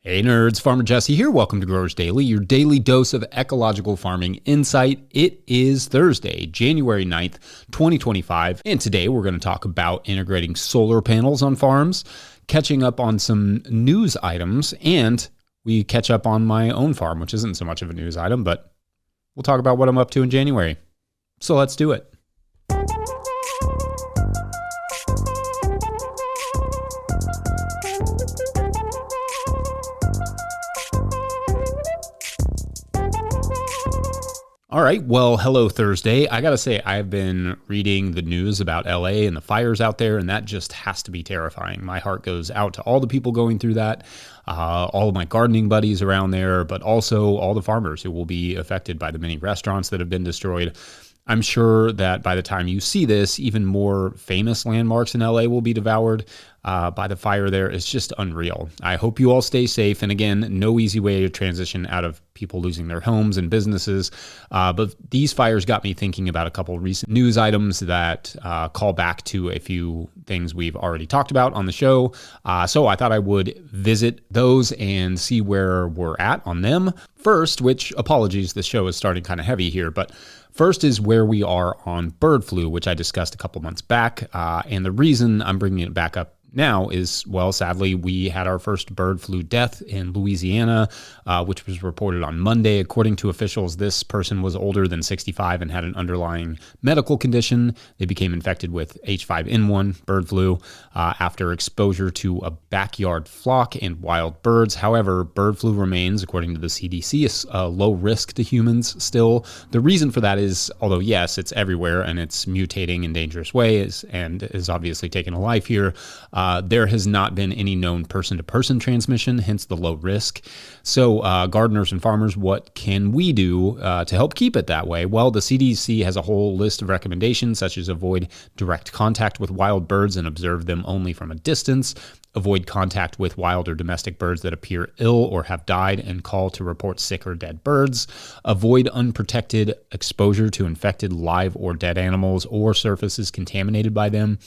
Hey nerds, Farmer Jesse here. Welcome to Growers Daily, your daily dose of ecological farming insight. It is Thursday, January 9th, 2025, and today we're going to talk about integrating solar panels on farms, catching up on some news items, and we catch up on my own farm, which isn't so much of a news item, but we'll talk about what I'm up to in January. So let's do it. All right, well, hello Thursday. I gotta say, I've been reading the news about LA and the fires out there, and that just has to be terrifying. My heart goes out to all the people going through that, all of my gardening buddies around there, but also all the farmers who will be affected by the many restaurants that have been destroyed. I'm sure that by the time you see this, even more famous landmarks in LA will be devoured by the fire there. It's just unreal. I hope you all stay safe. And again, no easy way to transition out of people losing their homes and businesses. But these fires got me thinking about a couple recent news items that call back to a few things we've already talked about on the show. So I thought I would visit those and see where we're at on them. First, which apologies, this show is starting kind of heavy here, but first is where we are on bird flu, which I discussed a couple months back. And the reason I'm bringing it back up now is, well, sadly, we had our first bird flu death in Louisiana, which was reported on Monday. According to officials, this person was older than 65 and had an underlying medical condition. They became infected with H5N1 bird flu after exposure to a backyard flock and wild birds. However, bird flu remains, according to the CDC, a low risk to humans still. The reason for that is, although yes, it's everywhere and it's mutating in dangerous ways and is obviously taking a life here, there has not been any known person-to-person transmission, hence the low risk. So gardeners and farmers, what can we do to help keep it that way? Well, the CDC has a whole list of recommendations, such as avoid direct contact with wild birds and observe them only from a distance, avoid contact with wild or domestic birds that appear ill or have died and call to report sick or dead birds, avoid unprotected exposure to infected live or dead animals or surfaces contaminated by them,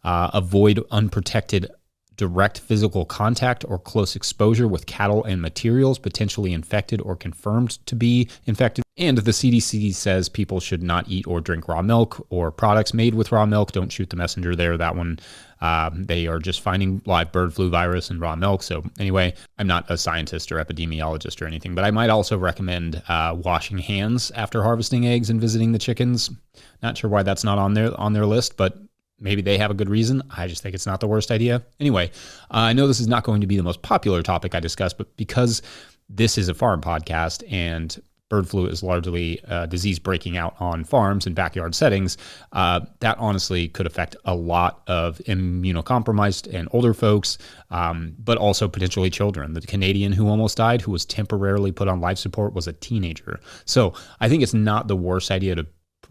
avoid unprotected direct physical contact or close exposure with cattle and materials potentially infected or confirmed to be infected. And the CDC says people should not eat or drink raw milk or products made with raw milk. Don't shoot the messenger there. That one, they are just finding live bird flu virus in raw milk. So anyway, I'm not a scientist or epidemiologist or anything, but I might also recommend washing hands after harvesting eggs and visiting the chickens. Not sure why that's not on their list, but maybe they have a good reason. I just think it's not the worst idea. Anyway, I know this is not going to be the most popular topic I discuss, but because this is a farm podcast and bird flu is largely disease breaking out on farms and backyard settings, that honestly could affect a lot of immunocompromised and older folks, but also potentially children. The Canadian who almost died, who was temporarily put on life support, was a teenager. So I think it's not the worst idea to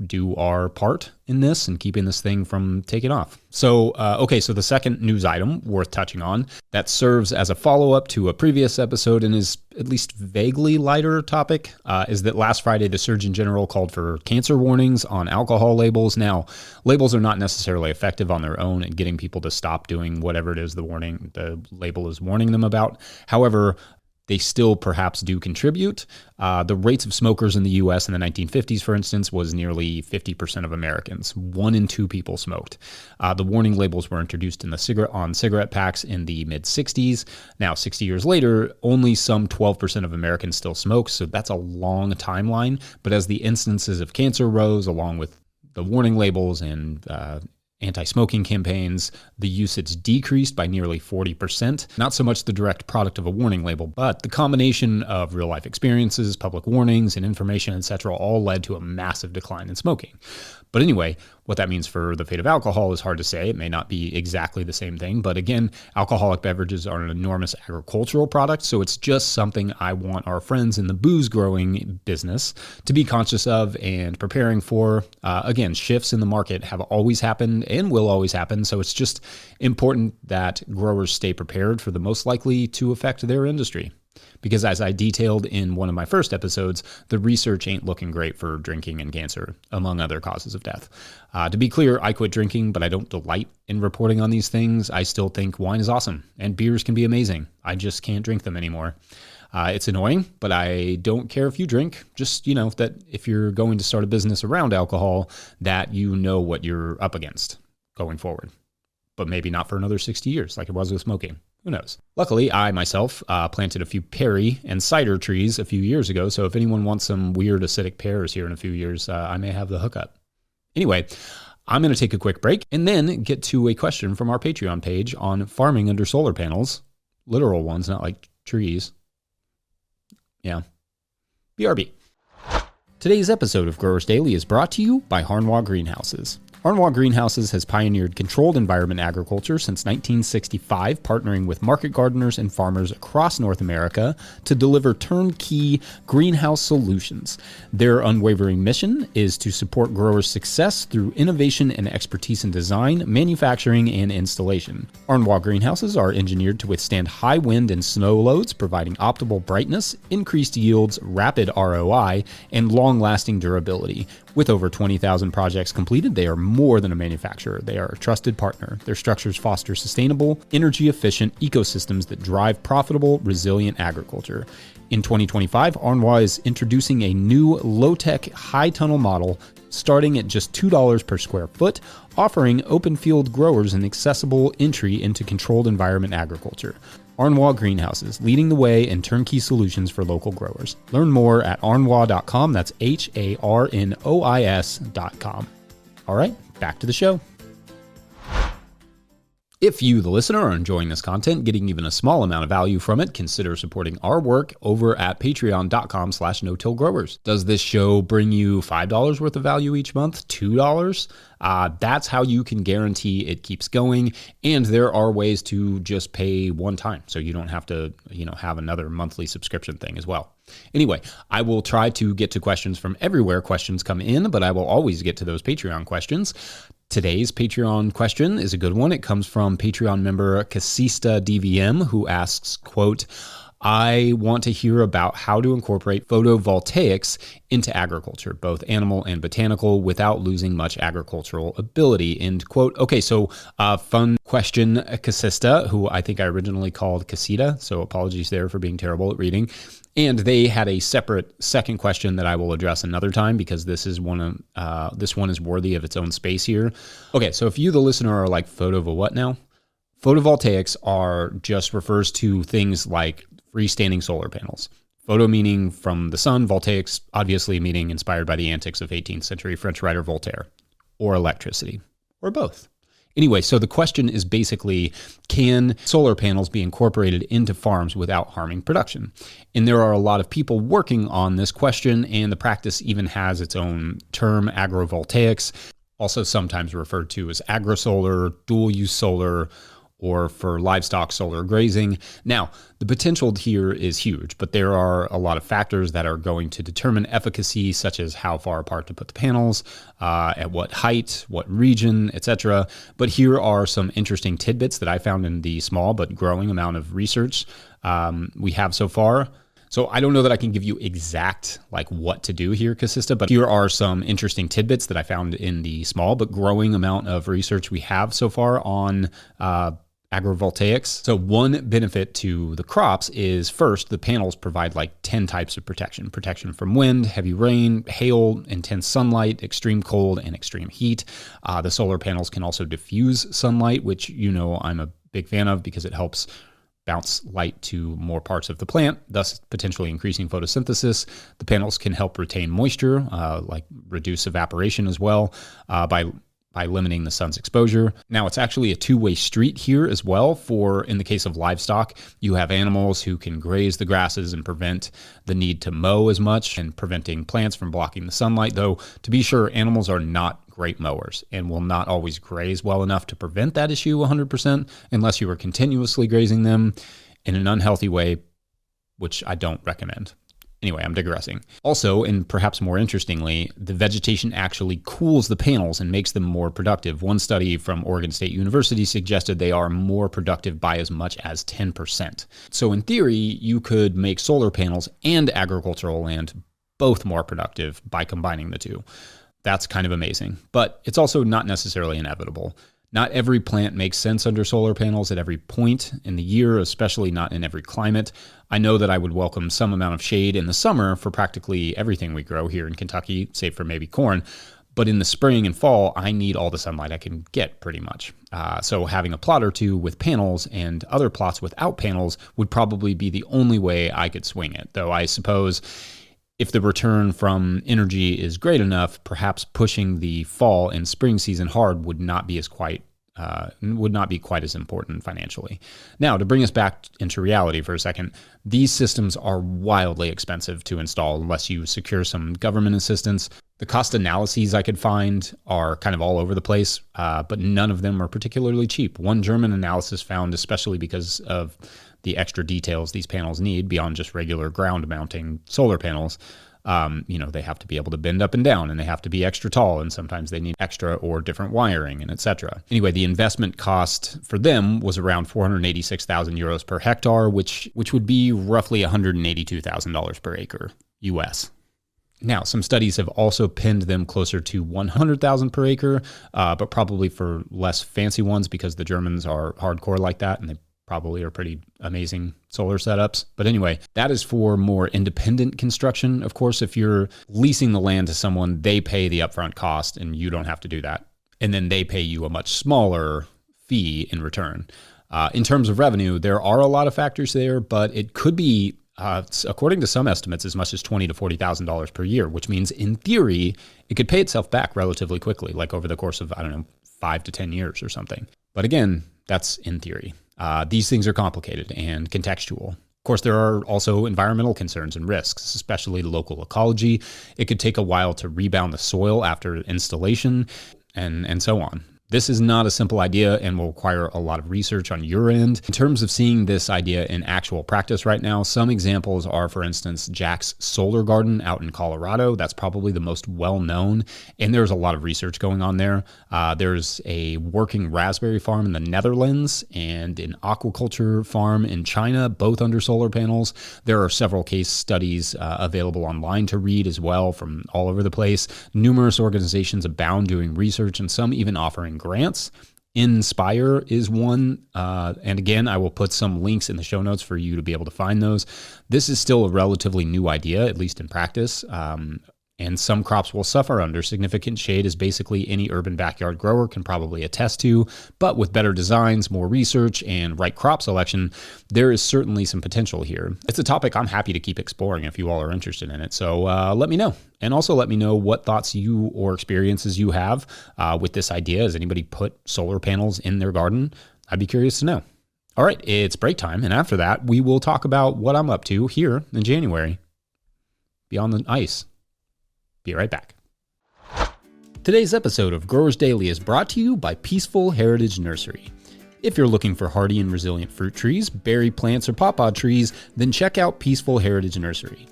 do our part in this and keeping this thing from taking off. So, so the second news item worth touching on that serves as a follow-up to a previous episode and is at least vaguely lighter topic is that last Friday, the Surgeon General called for cancer warnings on alcohol labels. Now, labels are not necessarily effective on their own in getting people to stop doing whatever it is the label is warning them about. However, they still perhaps do contribute. The rates of smokers in the U.S. in the 1950s, for instance, was nearly 50% of Americans. 1 in 2 people smoked. The warning labels were introduced on cigarette packs in the mid-60s. Now, 60 years later, only some 12% of Americans still smoke, so that's a long timeline. But as the instances of cancer rose, along with the warning labels and anti-smoking campaigns, the usage decreased by nearly 40%. Not so much the direct product of a warning label, but the combination of real-life experiences, public warnings, and information, etc., all led to a massive decline in smoking. But anyway, what that means for the fate of alcohol is hard to say. It may not be exactly the same thing, but again, alcoholic beverages are an enormous agricultural product, so it's just something I want our friends in the booze growing business to be conscious of and preparing for. Again, shifts in the market have always happened and will always happen, so it's just important that growers stay prepared for the most likely to affect their industry. Because as I detailed in one of my first episodes, the research ain't looking great for drinking and cancer, among other causes of death. To be clear, I quit drinking, but I don't delight in reporting on these things. I still think wine is awesome and beers can be amazing. I just can't drink them anymore. It's annoying, but I don't care if you drink. Just, that if you're going to start a business around alcohol, that you know what you're up against going forward. But maybe not for another 60 years like it was with smoking. Who knows? Luckily, I myself planted a few perry and cider trees a few years ago, so if anyone wants some weird acidic pears here in a few years, I may have the hookup. Anyway, I'm going to take a quick break and then get to a question from our Patreon page on farming under solar panels. Literal ones, not like trees. Yeah. BRB. Today's episode of Growers Daily is brought to you by Harnwah Greenhouses. Harnwah Greenhouses has pioneered controlled environment agriculture since 1965, partnering with market gardeners and farmers across North America to deliver turnkey greenhouse solutions. Their unwavering mission is to support growers' success through innovation and expertise in design, manufacturing, and installation. Harnwah Greenhouses are engineered to withstand high wind and snow loads, providing optimal brightness, increased yields, rapid ROI, and long-lasting durability. With over 20,000 projects completed, they are more than a manufacturer. They are a trusted partner. Their structures foster sustainable, energy-efficient ecosystems that drive profitable, resilient agriculture. In 2025, Harnwah is introducing a new low-tech, high-tunnel model starting at just $2 per square foot, offering open field growers an accessible entry into controlled environment agriculture. Harnwah Greenhouses, leading the way in turnkey solutions for local growers. Learn more at harnwah.com. That's HARNOIS.com. All right, back to the show. If you, the listener, are enjoying this content, getting even a small amount of value from it, consider supporting our work over at patreon.com/notillgrowers. Does this show bring you $5 worth of value each month? $2? That's how you can guarantee it keeps going. And there are ways to just pay one time, so you don't have to, have another monthly subscription thing as well. Anyway, I will try to get to questions from everywhere questions come in, but I will always get to those Patreon questions. Today's Patreon question is a good one. It comes from Patreon member Casista DVM, who asks, quote, I want to hear about how to incorporate photovoltaics into agriculture, both animal and botanical, without losing much agricultural ability, end quote. Okay, so fun question, Casista, who I think I originally called Casita, so apologies there for being terrible at reading. And they had a separate second question that I will address another time because this one is worthy of its own space here. Okay, so if you, the listener, are like, what now? Photovoltaics just refers to things like freestanding solar panels. Photo meaning from the sun, voltaics obviously meaning inspired by the antics of 18th century French writer Voltaire, or electricity, or both. Anyway, so the question is basically, can solar panels be incorporated into farms without harming production? And there are a lot of people working on this question, and the practice even has its own term, agrovoltaics, also sometimes referred to as agrosolar, dual-use solar, or for livestock solar grazing. Now, the potential here is huge, but there are a lot of factors that are going to determine efficacy, such as how far apart to put the panels, at what height, what region, etc. But here are some interesting tidbits that I found in the small but growing amount of research we have so far. So I don't know that I can give you exact what to do here, Casista, but here are some interesting tidbits that I found in the small but growing amount of research we have so far on agrovoltaics. So one benefit to the crops is, first, the panels provide 10 types of protection. Protection from wind, heavy rain, hail, intense sunlight, extreme cold, and extreme heat. The solar panels can also diffuse sunlight, which I'm a big fan of because it helps bounce light to more parts of the plant, thus potentially increasing photosynthesis. The panels can help retain moisture, reduce evaporation as well, by limiting the sun's exposure. Now, it's actually a two-way street here as well. In the case of livestock, you have animals who can graze the grasses and prevent the need to mow as much and preventing plants from blocking the sunlight, though to be sure, animals are not great mowers and will not always graze well enough to prevent that issue 100% unless you are continuously grazing them in an unhealthy way, which I don't recommend. Anyway, I'm digressing. Also, and perhaps more interestingly, the vegetation actually cools the panels and makes them more productive. One study from Oregon State University suggested they are more productive by as much as 10%. So in theory, you could make solar panels and agricultural land both more productive by combining the two. That's kind of amazing, but it's also not necessarily inevitable. Not every plant makes sense under solar panels at every point in the year, especially not in every climate. I know that I would welcome some amount of shade in the summer for practically everything we grow here in Kentucky, save for maybe corn. But in the spring and fall, I need all the sunlight I can get pretty much. So having a plot or two with panels and other plots without panels would probably be the only way I could swing it. Though I suppose if the return from energy is great enough, perhaps pushing the fall and spring season hard would not be quite as important financially. Now, to bring us back into reality for a second, these systems are wildly expensive to install unless you secure some government assistance. The cost analyses I could find are kind of all over the place, but none of them are particularly cheap. One German analysis found, especially because of the extra details these panels need beyond just regular ground mounting solar panels, they have to be able to bend up and down, and they have to be extra tall, and sometimes they need extra or different wiring, and etc. Anyway, the investment cost for them was around 486,000 euros per hectare, which would be roughly $182,000 per acre US. Now, some studies have also pinned them closer to 100,000 per acre, but probably for less fancy ones because the Germans are hardcore like that, and they probably are pretty amazing solar setups. But anyway, that is for more independent construction. Of course, if you're leasing the land to someone, they pay the upfront cost and you don't have to do that. And then they pay you a much smaller fee in return. In terms of revenue, there are a lot of factors there, but it could be, according to some estimates, as much as $20,000 to $40,000 per year, which means in theory, it could pay itself back relatively quickly, like over the course of, 5 to 10 years or something. But again, that's in theory. These things are complicated and contextual. Of course, there are also environmental concerns and risks, especially local ecology. It could take a while to rebound the soil after installation and so on. This is not a simple idea and will require a lot of research on your end. In terms of seeing this idea in actual practice right now, some examples are, for instance, Jack's Solar Garden out in Colorado. That's probably the most well-known, and there's a lot of research going on there. There's a working raspberry farm in the Netherlands and an aquaculture farm in China, both under solar panels. There are several case studies available online to read as well from all over the place. Numerous organizations abound doing research, and some even offering grants. Inspire is one. And again, I will put some links in the show notes for you to be able to find those. This is still a relatively new idea, at least in practice. And some crops will suffer under significant shade, as basically any urban backyard grower can probably attest to. But with better designs, more research, and right crop selection, there is certainly some potential here. It's a topic I'm happy to keep exploring if you all are interested in it. So let me know. And also let me know what thoughts you or experiences you have with this idea. Has anybody put solar panels in their garden? I'd be curious to know. All right, it's break time. And after that, we will talk about what I'm up to here in January beyond the ice. Be right back. Today's episode of Growers Daily is brought to you by Peaceful Heritage Nursery. If you're looking for hardy and resilient fruit trees, berry plants, or pawpaw trees, then check out Peaceful Heritage Nursery.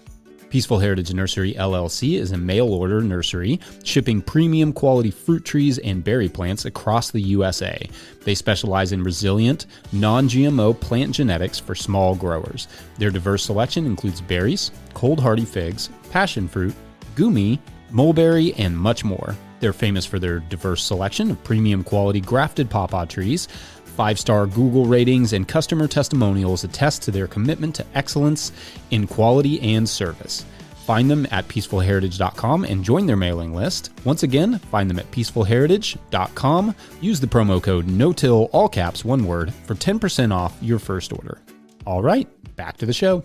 Peaceful Heritage Nursery LLC is a mail-order nursery shipping premium quality fruit trees and berry plants across the USA. They specialize in resilient, non-GMO plant genetics for small growers. Their diverse selection includes berries, cold hardy figs, passion fruit, gumi, mulberry, and much more. They're famous for their diverse selection of premium quality grafted pawpaw trees. 5-star Google ratings and customer testimonials attest to their commitment to excellence in quality and service. Find them at peacefulheritage.com and join their mailing list. Once again, find them at peacefulheritage.com. Use the promo code NOTILL, all caps, one word, for 10% off your first order. All right, back to the show.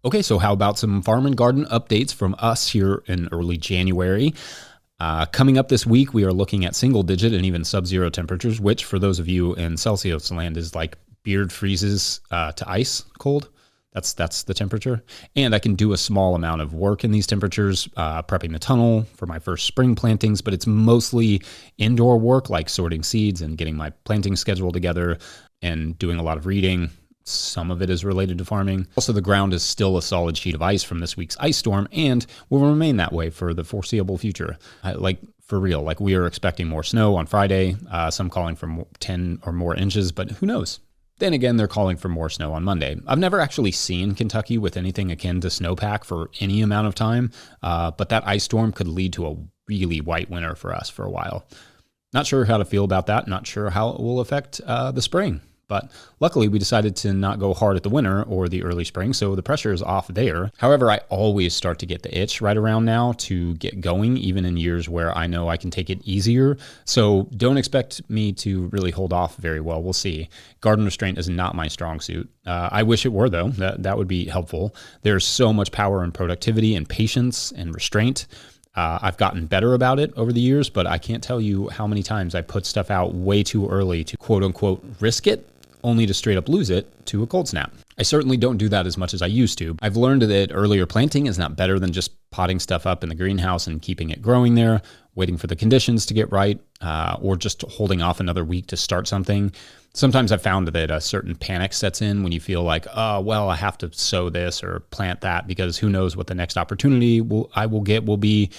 Okay, so how about some farm and garden updates from us here in early January? Coming up this week, we are looking at single-digit and even sub-zero temperatures, which for those of you in Celsius land is like beard freezes to ice cold. That's the temperature. And I can do a small amount of work in these temperatures, prepping the tunnel for my first spring plantings, but it's mostly indoor work like sorting seeds and getting my planting schedule together and doing a lot of reading, some of it is related to farming. Also, the ground is still a solid sheet of ice from this week's ice storm and will remain that way for the foreseeable future. For real, like we are expecting more snow on Friday, some calling for 10 or more inches, but who knows? Then again, they're calling for more snow on Monday. I've never actually seen Kentucky with anything akin to snowpack for any amount of time, but that ice storm could lead to a really white winter for us for a while. Not sure how to feel about that. Not sure how it will affect the spring. But luckily, we decided to not go hard at the winter or the early spring, so the pressure is off there. However, I always start to get the itch right around now to get going, even in years where I know I can take it easier. So don't expect me to really hold off very well. We'll see. Garden restraint is not my strong suit. I wish it were, though. That would be helpful. There's so much power and productivity and patience and restraint. I've gotten better about it over the years, but I can't tell you how many times I put stuff out way too early to quote unquote risk it, only to straight up lose it to a cold snap. I certainly don't do that as much as I used to. I've learned that earlier planting is not better than just potting stuff up in the greenhouse and keeping it growing there, waiting for the conditions to get right, or just holding off another week to start something. Sometimes I've found that a certain panic sets in when you feel like, oh, well, I have to sow this or plant that because who knows what the next opportunity I will get will be,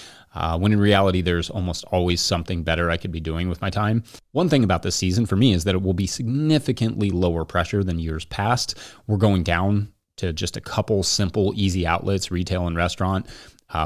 when in reality, there's almost always something better I could be doing with my time. One thing about this season for me is that it will be significantly lower pressure than years past. We're going down to just a couple simple, easy outlets, retail and restaurant,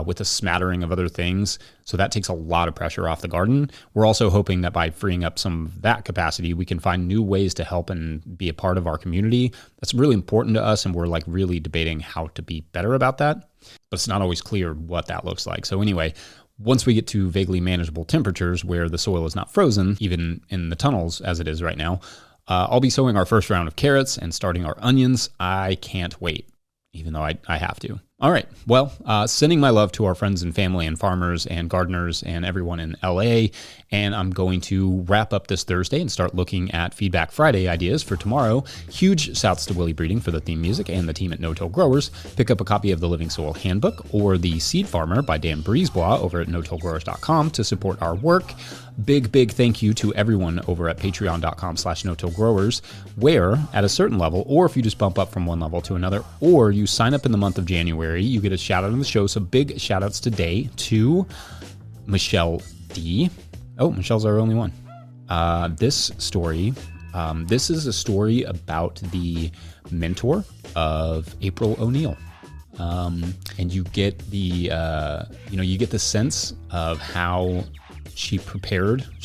with a smattering of other things. So that takes a lot of pressure off the garden. We're also hoping that by freeing up some of that capacity, we can find new ways to help and be a part of our community. That's really important to us, and we're like really debating how to be better about that. But it's not always clear what that looks like. So anyway, once we get to vaguely manageable temperatures where the soil is not frozen, even in the tunnels as it is right now, I'll be sowing our first round of carrots and starting our onions. I can't wait, even though I have to. All right. Well, sending my love to our friends and family and farmers and gardeners and everyone in LA. And I'm going to wrap up this Thursday and start looking at Feedback Friday ideas for tomorrow. Huge shouts to Willie Breeding for the theme music and the team at Notill Growers. Pick up a copy of the Living Soil Handbook or The Seed Farmer by Dan Brisebois over at notillgrowers.com to support our work. Big thank you to everyone over at patreon.com/notillgrowers, where at a certain level, or if you just bump up from one level to another, or you sign up in the month of January, you get a shout out on the show. So big shout outs today to Michelle D. Oh, Michelle's our only one. This is a story about the mentor of April O'Neil. And you get the sense of how she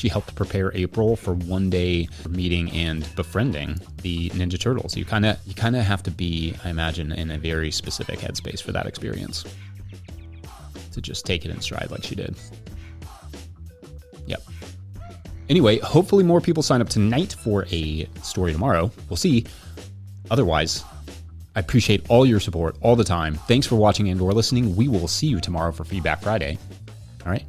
helped prepare April for one day meeting and befriending the Ninja Turtles. You kind of have to be, I imagine, in a very specific headspace for that experience to just take it in stride like she did. Yep. Anyway, hopefully more people sign up tonight for a story tomorrow. We'll see. Otherwise, I appreciate all your support all the time. Thanks for watching and or listening. We will see you tomorrow for Feedback Friday. All right.